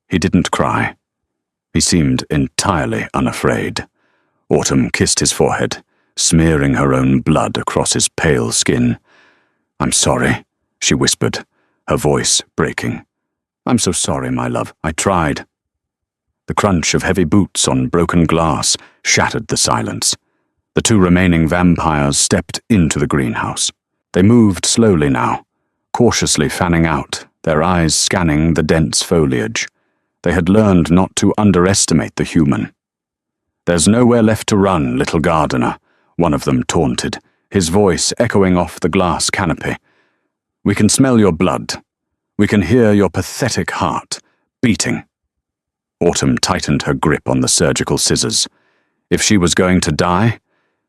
He didn't cry. He seemed entirely unafraid. Autumn kissed his forehead, smearing her own blood across his pale skin. "I'm sorry," she whispered, her voice breaking. "I'm so sorry, my love. I tried." The crunch of heavy boots on broken glass shattered the silence. The two remaining vampires stepped into the greenhouse. They moved slowly now, cautiously fanning out, their eyes scanning the dense foliage. They had learned not to underestimate the human. "There's nowhere left to run, little gardener," one of them taunted, his voice echoing off the glass canopy. "We can smell your blood. We can hear your pathetic heart beating." Autumn tightened her grip on the surgical scissors. If she was going to die,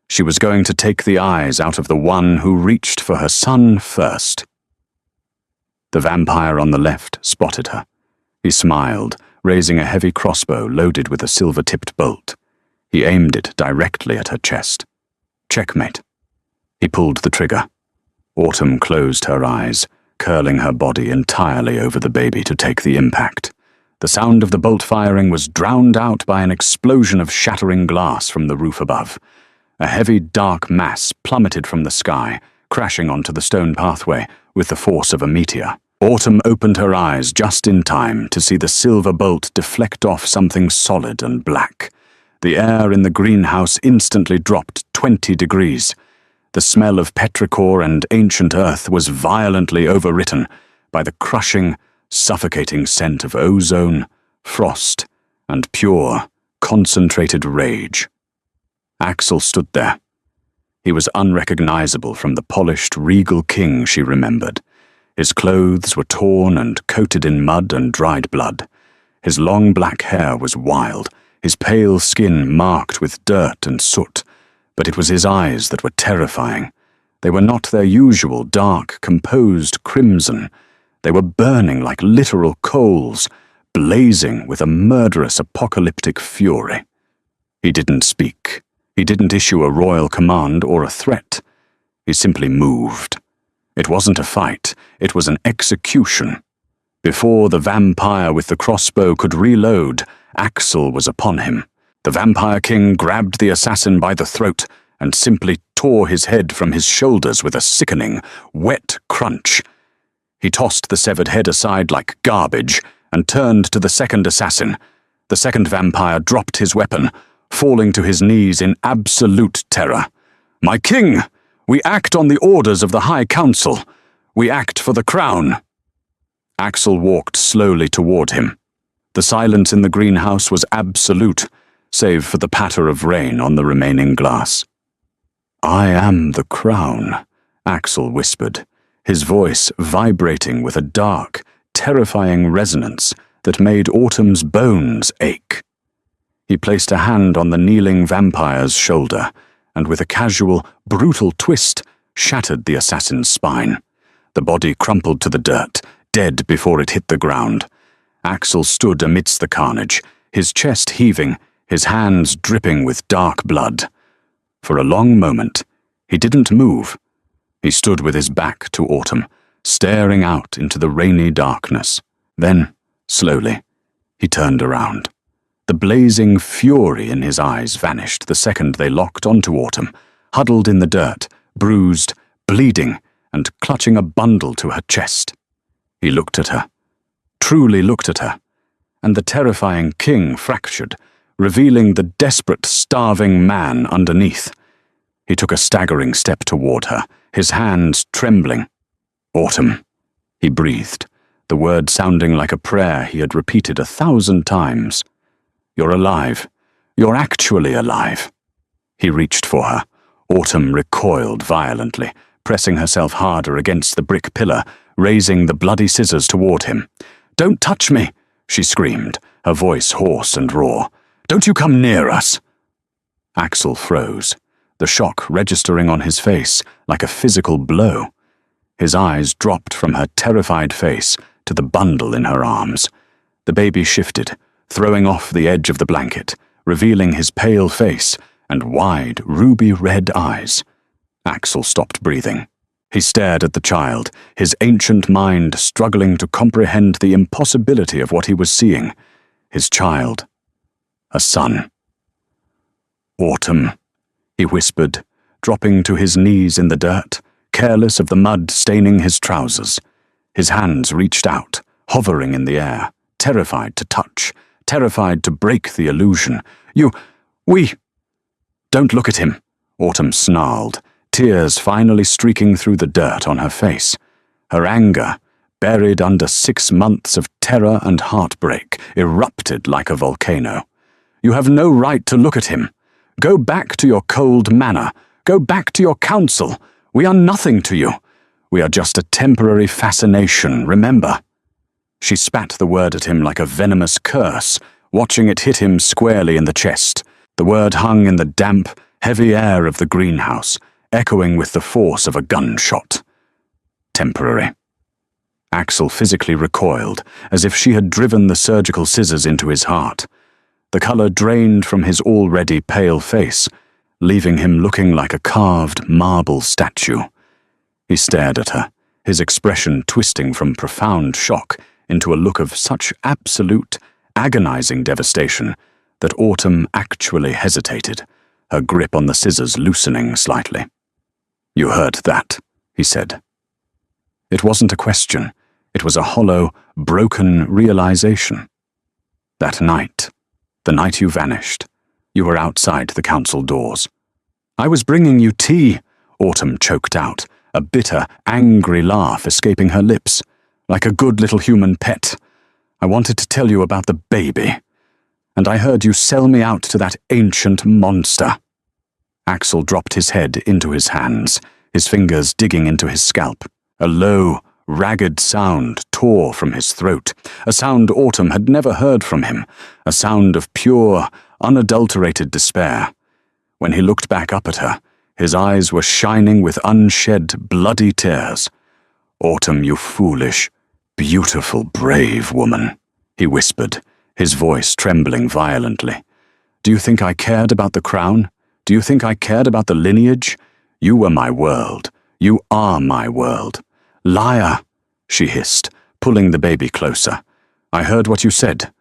she was going to take the eyes out of the one who reached for her son first. The vampire on the left spotted her. He smiled, raising a heavy crossbow loaded with a silver-tipped bolt. He aimed it directly at her chest. Checkmate. He pulled the trigger. Autumn closed her eyes, curling her body entirely over the baby to take the impact. The sound of the bolt firing was drowned out by an explosion of shattering glass from the roof above. A heavy, dark mass plummeted from the sky, crashing onto the stone pathway with the force of a meteor. Autumn opened her eyes just in time to see the silver bolt deflect off something solid and black. The air in the greenhouse instantly dropped 20 degrees. The smell of petrichor and ancient earth was violently overwritten by the crushing, suffocating scent of ozone, frost, and pure, concentrated rage. Axel stood there. He was unrecognizable from the polished, regal king she remembered. His clothes were torn and coated in mud and dried blood. His long black hair was wild, his pale skin marked with dirt and soot, but it was his eyes that were terrifying. They were not their usual dark, composed crimson. They were burning like literal coals, blazing with a murderous apocalyptic fury. He didn't speak. He didn't issue a royal command or a threat. He simply moved. It wasn't a fight, it was an execution. Before the vampire with the crossbow could reload, Axel was upon him. The Vampire King grabbed the assassin by the throat and simply tore his head from his shoulders with a sickening, wet crunch. He tossed the severed head aside like garbage and turned to the second assassin. The second vampire dropped his weapon, falling to his knees in absolute terror. "My king! We act on the orders of the High Council. We act for the crown." Axel walked slowly toward him. The silence in the greenhouse was absolute, save for the patter of rain on the remaining glass. "I am the crown," Axel whispered, his voice vibrating with a dark, terrifying resonance that made Autumn's bones ache. He placed a hand on the kneeling vampire's shoulder, and with a casual, brutal twist, shattered the assassin's spine. The body crumpled to the dirt, dead before it hit the ground. Axel stood amidst the carnage, his chest heaving, his hands dripping with dark blood. For a long moment, he didn't move. He stood with his back to Autumn, staring out into the rainy darkness. Then, slowly, he turned around. The blazing fury in his eyes vanished the second they locked onto Autumn, huddled in the dirt, bruised, bleeding, and clutching a bundle to her chest. He looked at her, truly looked at her, and the terrifying king fractured, revealing the desperate, starving man underneath. He took a staggering step toward her, his hands trembling. "Autumn," he breathed, the word sounding like a prayer he had repeated 1,000 times. "You're alive. You're actually alive." He reached for her. Autumn recoiled violently, pressing herself harder against the brick pillar, raising the bloody scissors toward him. "Don't touch me," she screamed, her voice hoarse and raw. "Don't you come near us." Axel froze, the shock registering on his face like a physical blow. His eyes dropped from her terrified face to the bundle in her arms. The baby shifted, throwing off the edge of the blanket, revealing his pale face and wide, ruby-red eyes. Axel stopped breathing. He stared at the child, his ancient mind struggling to comprehend the impossibility of what he was seeing. His child. A son. "Autumn," he whispered, dropping to his knees in the dirt, careless of the mud staining his trousers. His hands reached out, hovering in the air, terrified to touch, terrified to break the illusion. We... "Don't look at him," Autumn snarled, tears finally streaking through the dirt on her face. Her anger, buried under 6 months of terror and heartbreak, erupted like a volcano. "You have no right to look at him. Go back to your cold manor. Go back to your council. We are nothing to you. We are just a temporary fascination, remember?" She spat the word at him like a venomous curse, watching it hit him squarely in the chest. The word hung in the damp, heavy air of the greenhouse, echoing with the force of a gunshot. Temporary. Axel physically recoiled, as if she had driven the surgical scissors into his heart. The color drained from his already pale face, leaving him looking like a carved marble statue. He stared at her, his expression twisting from profound shock into a look of such absolute, agonizing devastation that Autumn actually hesitated, her grip on the scissors loosening slightly. "You heard that," he said. It wasn't a question. It was a hollow, broken realization. That night, the night you vanished, you were outside the council doors. "I was bringing you tea," Autumn choked out, a bitter, angry laugh escaping her lips. Like a good little human pet. I wanted to tell you about the baby. And I heard you sell me out to that ancient monster. Axel dropped his head into his hands, his fingers digging into his scalp. A low, ragged sound tore from his throat, a sound Autumn had never heard from him, a sound of pure, unadulterated despair. When he looked back up at her, his eyes were shining with unshed, bloody tears. "Autumn, you foolish, beautiful, brave woman," he whispered, his voice trembling violently. "Do you think I cared about the crown? Do you think I cared about the lineage? You were my world. You are my world. Liar," she hissed, pulling the baby closer. "I heard what you said."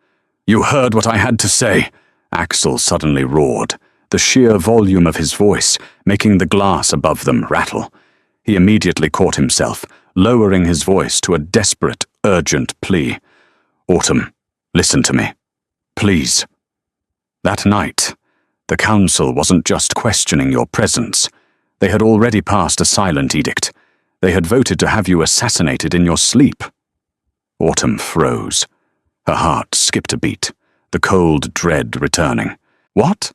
"You heard what I had to say," Axel suddenly roared, the sheer volume of his voice making the glass above them rattle. He immediately caught himself, lowering his voice to a desperate, urgent plea. "Autumn, listen to me. Please." That night, the council wasn't just questioning your presence. They had already passed a silent edict. They had voted to have you assassinated in your sleep. Autumn froze. Her heart skipped a beat, the cold dread returning. "What?"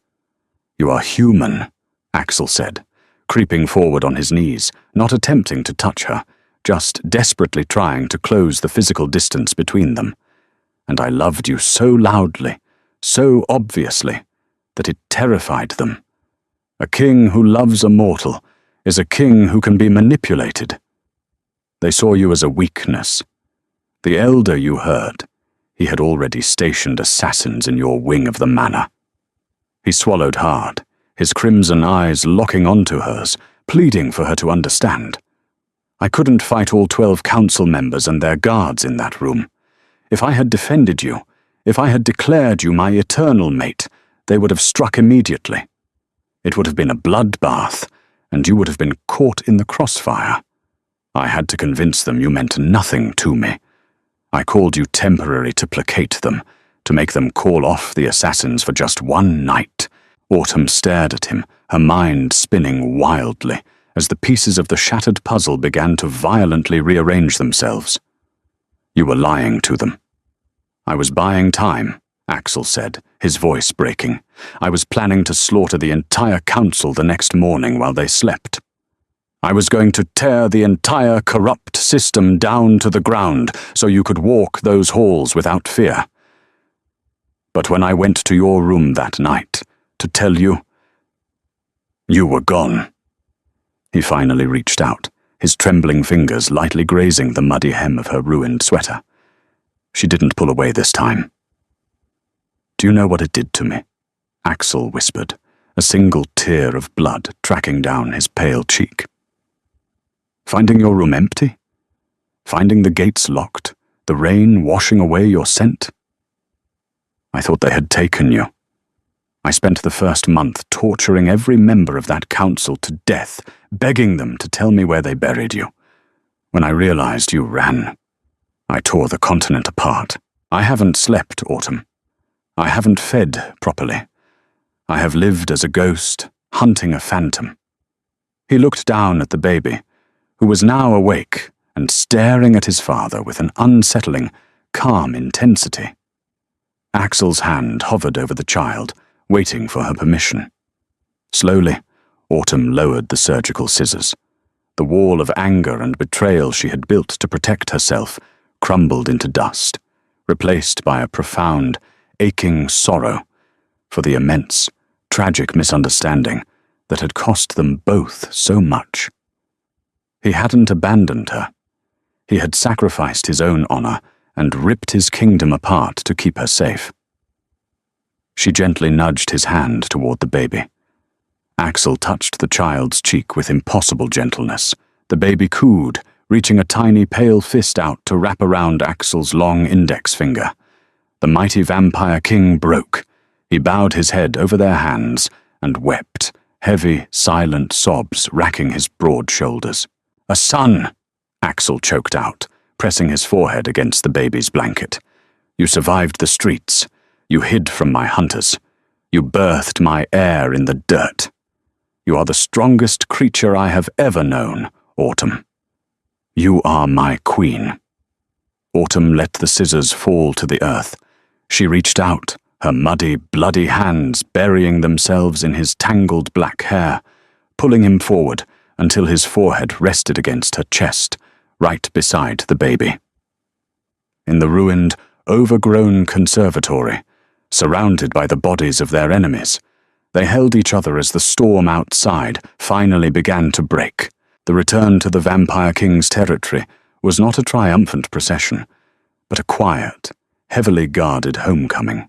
"You are human," Axel said, creeping forward on his knees, not attempting to touch her, just desperately trying to close the physical distance between them. "And I loved you so loudly, so obviously, that it terrified them. A king who loves a mortal is a king who can be manipulated. They saw you as a weakness. The elder you heard, he had already stationed assassins in your wing of the manor." He swallowed hard, his crimson eyes locking onto hers, pleading for her to understand. "I couldn't fight all 12 council members and their guards in that room. If I had defended you, if I had declared you my eternal mate, they would have struck immediately. It would have been a bloodbath, and you would have been caught in the crossfire. I had to convince them you meant nothing to me. I called you temporary to placate them, to make them call off the assassins for just one night." Autumn stared at him, her mind spinning wildly, as the pieces of the shattered puzzle began to violently rearrange themselves. "You were lying to them." "I was buying time," Axel said, his voice breaking. "I was planning to slaughter the entire council the next morning while they slept. I was going to tear the entire corrupt system down to the ground so you could walk those halls without fear. But when I went to your room that night to tell you, you were gone." He finally reached out, his trembling fingers lightly grazing the muddy hem of her ruined sweater. She didn't pull away this time. "Do you know what it did to me?" Axel whispered, a single tear of blood tracking down his pale cheek. "Finding your room empty? Finding the gates locked, the rain washing away your scent? I thought they had taken you. I spent the first month torturing every member of that council to death, begging them to tell me where they buried you. When I realized you ran, I tore the continent apart. I haven't slept, Autumn. I haven't fed properly. I have lived as a ghost, hunting a phantom." He looked down at the baby, who was now awake and staring at his father with an unsettling, calm intensity. Axel's hand hovered over the child, waiting for her permission. Slowly, Autumn lowered the surgical scissors. The wall of anger and betrayal she had built to protect herself crumbled into dust, replaced by a profound, aching sorrow for the immense, tragic misunderstanding that had cost them both so much. He hadn't abandoned her. He had sacrificed his own honor and ripped his kingdom apart to keep her safe. She gently nudged his hand toward the baby. Axel touched the child's cheek with impossible gentleness. The baby cooed, reaching a tiny pale fist out to wrap around Axel's long index finger. The mighty vampire king broke. He bowed his head over their hands and wept, heavy, silent sobs racking his broad shoulders. "A son!" Axel choked out, pressing his forehead against the baby's blanket. "You survived the streets. You hid from my hunters. You birthed my heir in the dirt. You are the strongest creature I have ever known, Autumn. You are my queen." Autumn let the scissors fall to the earth. She reached out, her muddy, bloody hands burying themselves in his tangled black hair, pulling him forward until his forehead rested against her chest, right beside the baby. In the ruined, overgrown conservatory, surrounded by the bodies of their enemies, they held each other as the storm outside finally began to break. The return to the Vampire King's territory was not a triumphant procession, but a quiet, heavily guarded homecoming.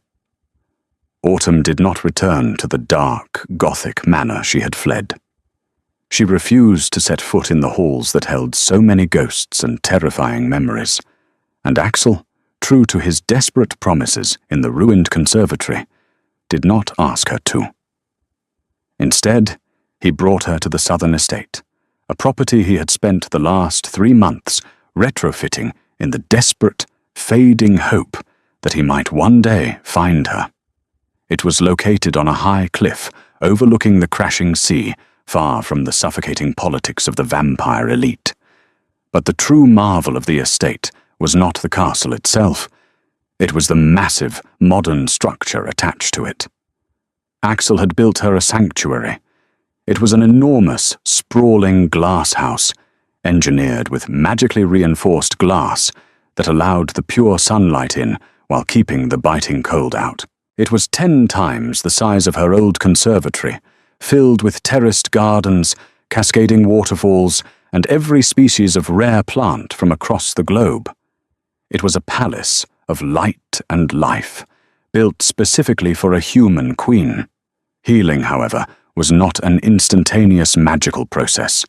Autumn did not return to the dark, Gothic manor she had fled. She refused to set foot in the halls that held so many ghosts and terrifying memories, and Axel, true to his desperate promises in the ruined conservatory, did not ask her to. Instead, he brought her to the southern estate, a property he had spent the last 3 months retrofitting in the desperate, fading hope that he might one day find her. It was located on a high cliff overlooking the crashing sea, far from the suffocating politics of the vampire elite. But the true marvel of the estate was not the castle itself. It was the massive, modern structure attached to it. Axel had built her a sanctuary. It was an enormous, sprawling glass house, engineered with magically reinforced glass that allowed the pure sunlight in while keeping the biting cold out. It was 10 times the size of her old conservatory, filled with terraced gardens, cascading waterfalls, and every species of rare plant from across the globe. It was a palace of light and life, built specifically for a human queen. Healing, however, was not an instantaneous magical process.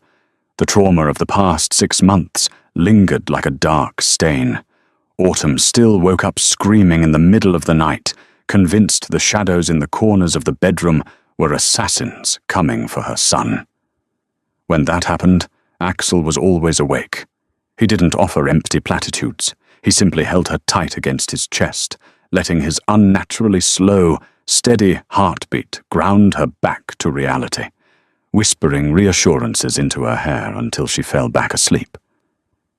The trauma of the past 6 months lingered like a dark stain. Autumn still woke up screaming in the middle of the night, convinced the shadows in the corners of the bedroom were assassins coming for her son. When that happened, Axel was always awake. He didn't offer empty platitudes. He simply held her tight against his chest, letting his unnaturally slow, steady heartbeat ground her back to reality, whispering reassurances into her hair until she fell back asleep.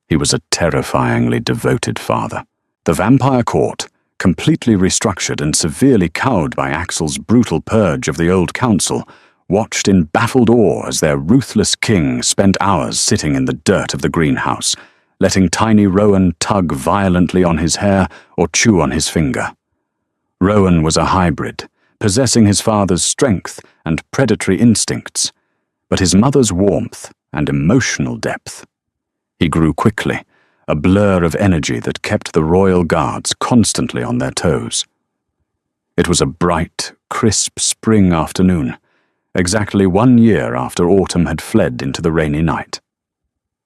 He was a terrifyingly devoted father. The vampire court, completely restructured and severely cowed by Axel's brutal purge of the old council, watched in baffled awe as their ruthless king spent hours sitting in the dirt of the greenhouse, letting tiny Rowan tug violently on his hair or chew on his finger. Rowan was a hybrid, possessing his father's strength and predatory instincts, but his mother's warmth and emotional depth. He grew quickly, a blur of energy that kept the royal guards constantly on their toes. It was a bright, crisp spring afternoon, exactly 1 year after Autumn had fled into the rainy night.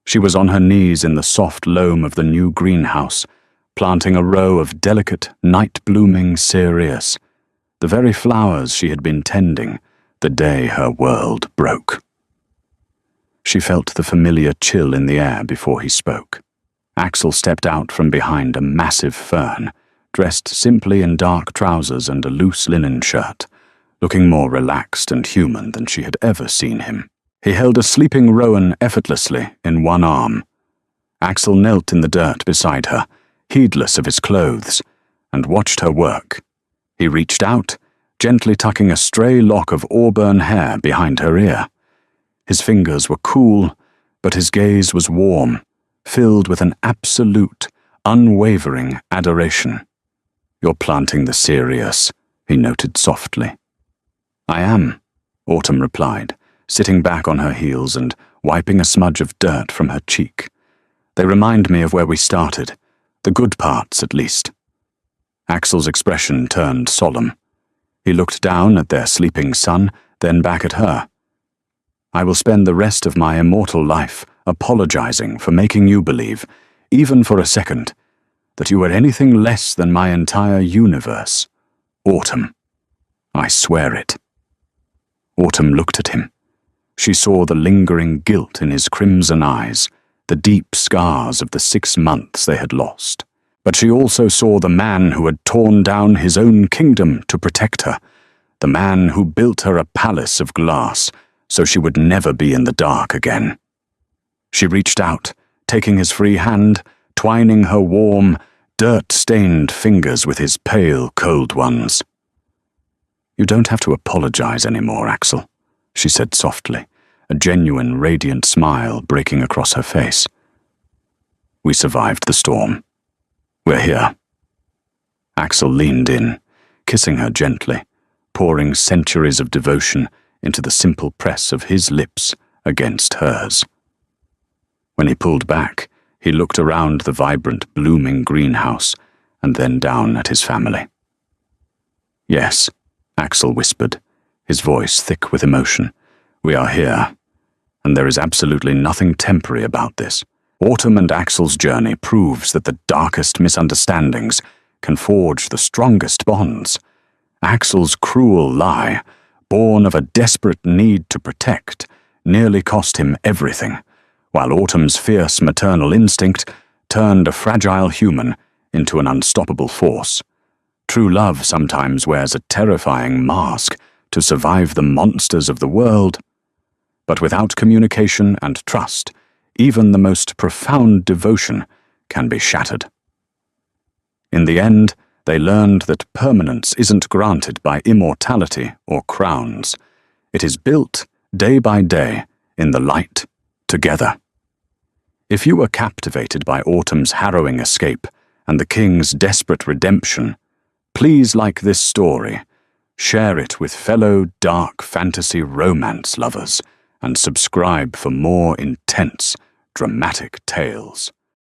She was on her knees in the soft loam of the new greenhouse, planting a row of delicate, night-blooming cereus, the very flowers she had been tending the day her world broke. She felt the familiar chill in the air before he spoke. Axel stepped out from behind a massive fern, dressed simply in dark trousers and a loose linen shirt, looking more relaxed and human than she had ever seen him. He held a sleeping Rowan effortlessly in one arm. Axel knelt in the dirt beside her, heedless of his clothes, and watched her work. He reached out, gently tucking a stray lock of auburn hair behind her ear. His fingers were cool, but his gaze was warm, filled with an absolute, unwavering adoration. "You're planting the cereus," he noted softly. "I am," Autumn replied, sitting back on her heels and wiping a smudge of dirt from her cheek. "They remind me of where we started, the good parts at least." Axel's expression turned solemn. He looked down at their sleeping son, then back at her. "I will spend the rest of my immortal life apologizing for making you believe, even for a second, that you were anything less than my entire universe. Autumn. I swear it." Autumn looked at him. She saw the lingering guilt in his crimson eyes, the deep scars of the 6 months they had lost. But she also saw the man who had torn down his own kingdom to protect her, the man who built her a palace of glass, so she would never be in the dark again. She reached out, taking his free hand, twining her warm, dirt-stained fingers with his pale, cold ones. "You don't have to apologize anymore, Axel," she said softly, a genuine, radiant smile breaking across her face. "We survived the storm. We're here." Axel leaned in, kissing her gently, pouring centuries of devotion into the simple press of his lips against hers. When he pulled back, he looked around the vibrant, blooming greenhouse and then down at his family. "Yes," Axel whispered, his voice thick with emotion. "We are here, and there is absolutely nothing temporary about this. Autumn and Axel's journey proves that the darkest misunderstandings can forge the strongest bonds. Axel's cruel lie, born of a desperate need to protect, nearly cost him everything, while Autumn's fierce maternal instinct turned a fragile human into an unstoppable force. True love sometimes wears a terrifying mask to survive the monsters of the world. But without communication and trust, even the most profound devotion can be shattered. In the end, they learned that permanence isn't granted by immortality or crowns. It is built, day by day, in the light, together. If you were captivated by Autumn's harrowing escape and the King's desperate redemption, please like this story, share it with fellow dark fantasy romance lovers, and subscribe for more intense, dramatic tales.